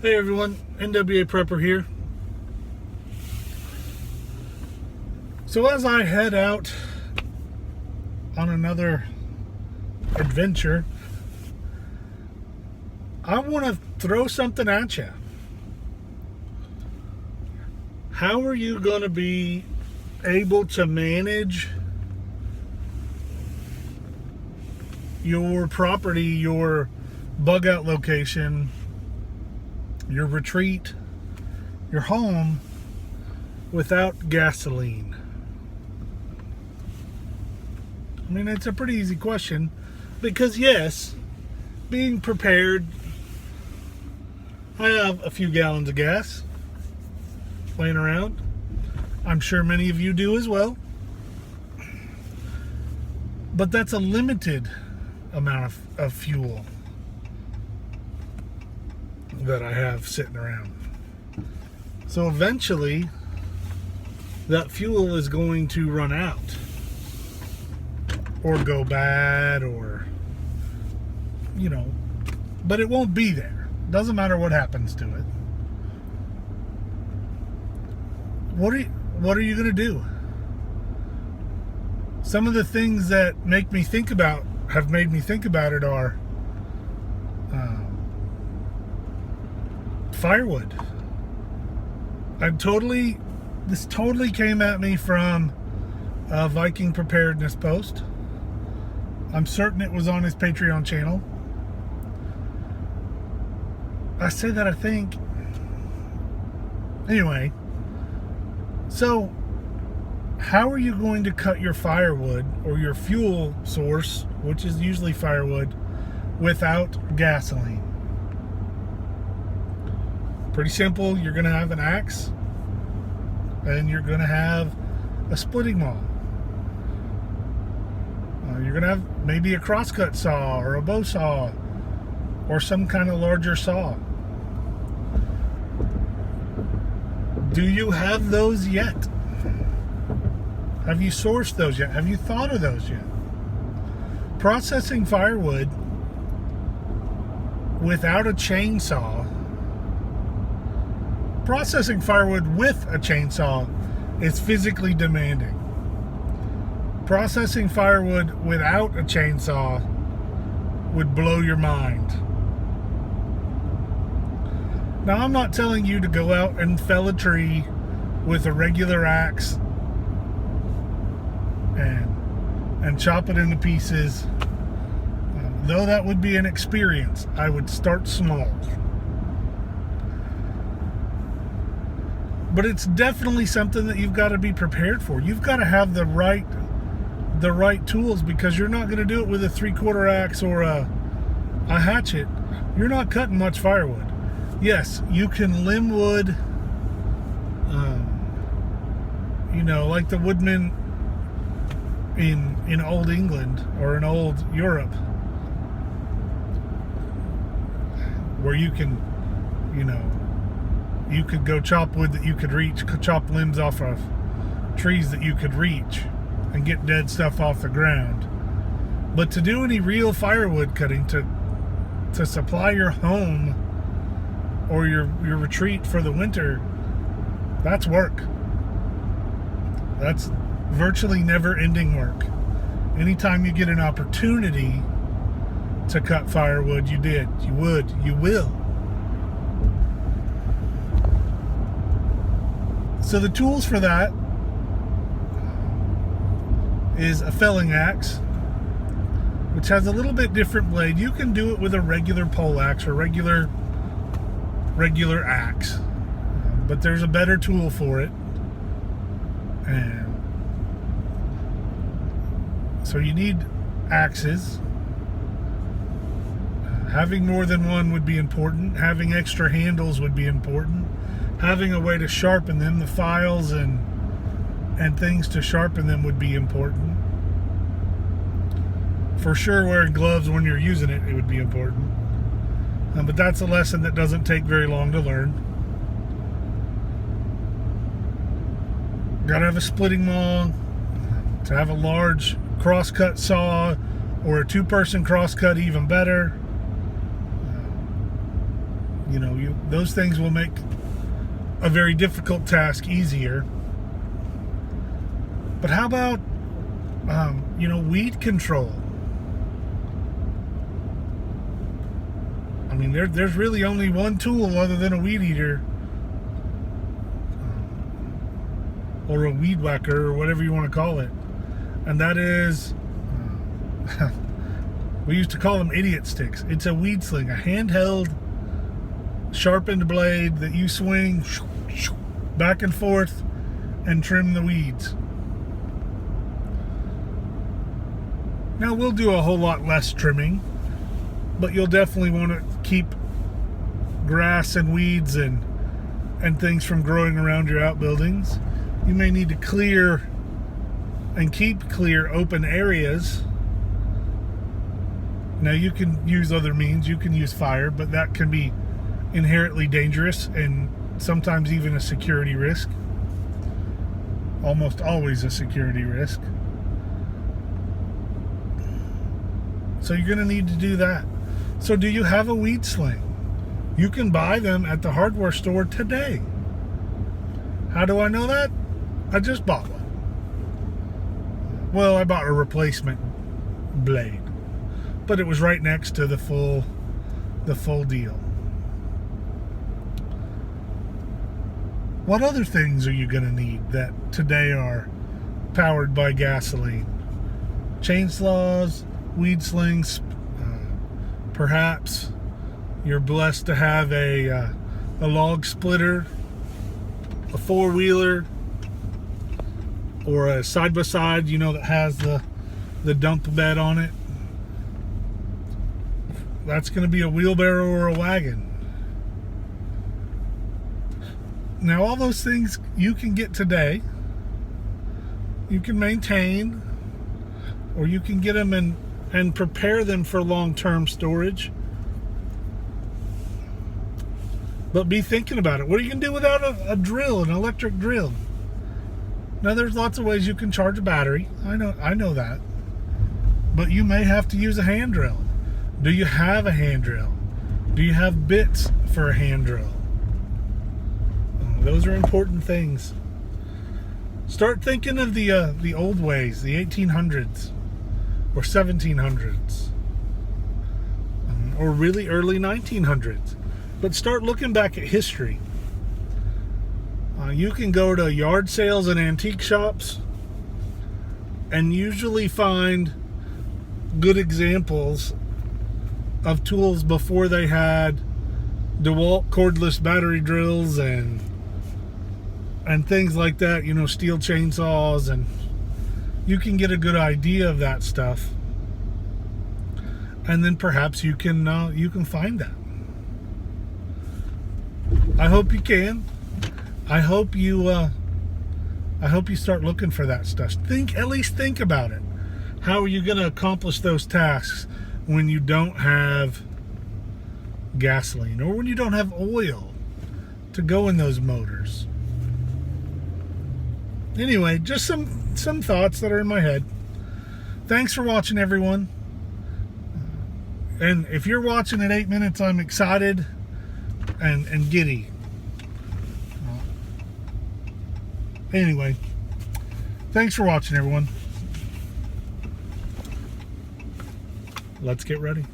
Hey everyone, NWA Prepper here. So as I head out on another adventure, I want to throw something at you. How are you going to be able to manage your property, your bug out location, your retreat, your home without gasoline? I mean, it's a pretty easy question because, yes, being prepared, I have a few gallons of gas laying around. I'm sure many of you do as well. But that's a limited amount of fuel that I have sitting around. So eventually, that fuel is going to run out or go bad, or but it won't be there. Doesn't matter what happens to it. What are you going to do? Some of the things that have made me think about it are firewood. This totally came at me from a Viking preparedness post. I'm certain it was on his Patreon channel. I say that I think. Anyway, so how are you going to cut your firewood or your fuel source, which is usually firewood, without gasoline? Pretty simple. You're going to have an axe and you're going to have a splitting maul. You're going to have maybe a crosscut saw or a bow saw or some kind of larger saw. Do you have those yet? Have you sourced those yet? Have you thought of those yet? Processing firewood without a chainsaw. Processing firewood with a chainsaw is physically demanding. Processing firewood without a chainsaw would blow your mind. Now, I'm not telling you to go out and fell a tree with a regular axe and chop it into pieces. Though that would be an experience, I would start small. But it's definitely something that you've got to be prepared for. You've got to have the right tools, because you're not going to do it with a 3/4 axe or a hatchet. You're not cutting much firewood. Yes, you can limb wood, like the woodmen in old England or in old Europe, where you could go chop wood that you could reach, chop limbs off of trees that you could reach and get dead stuff off the ground. But to do any real firewood cutting, to supply your home or your retreat for the winter, that's work. That's virtually never-ending work. Anytime you get an opportunity to cut firewood, you will. So the tools for that is a felling axe, which has a little bit different blade. You can do it with a regular pole axe or regular axe, but there's a better tool for it. And so you need axes. Having more than one would be important. Having extra handles would be important. Having a way to sharpen them, the files and things to sharpen them, would be important. For sure, wearing gloves when you're using it would be important. But that's a lesson that doesn't take very long to learn. Gotta have a splitting maul. To have a large crosscut saw or a 2-person crosscut, even better. those things will make a very difficult task easier. But how about weed control? I mean, there's really only one tool other than a weed eater, or a weed whacker, or whatever you want to call it, and that is, we used to call them idiot sticks. It's a weed sling, a handheld, sharpened blade that you swing back and forth and trim the weeds. Now, we'll do a whole lot less trimming, but you'll definitely want to keep grass and weeds and things from growing around your outbuildings. You may need to clear and keep clear open areas. Now, you can use other means. You can use fire, but that can be inherently dangerous and sometimes even a security risk. Almost always a security risk. So you're going to need to do that. So do you have a weed sling? You can buy them at the hardware store today. How do I know that? I just bought one. Well, I bought a replacement blade, but it was right next to the full deal. What other things are you going to need that today are powered by gasoline? Chainsaws, weed slings, perhaps you're blessed to have a log splitter, a four-wheeler, or a side-by-side, that has the dump bed on it. That's going to be a wheelbarrow or a wagon. Now, all those things you can get today. You can maintain, or you can get them and prepare them for long-term storage. But be thinking about it. What are you going to do without a drill, an electric drill? Now, there's lots of ways you can charge a battery. I know that. But you may have to use a hand drill. Do you have a hand drill? Do you have bits for a hand drill? Those are important things. Start thinking of the old ways, the 1800s or 1700s, or really early 1900s. But start looking back at history. You can go to yard sales and antique shops and usually find good examples of tools before they had DeWalt cordless battery drills and things like that, steel chainsaws, and you can get a good idea of that stuff. And then perhaps you can find that. I hope you can. I hope you start looking for that stuff. At least think about it. How are you going to accomplish those tasks when you don't have gasoline, or when you don't have oil to go in those motors? Anyway, just some thoughts that are in my head. Thanks for watching, everyone. And if you're watching at 8 minutes, I'm excited and giddy. Anyway, thanks for watching, everyone. Let's get ready.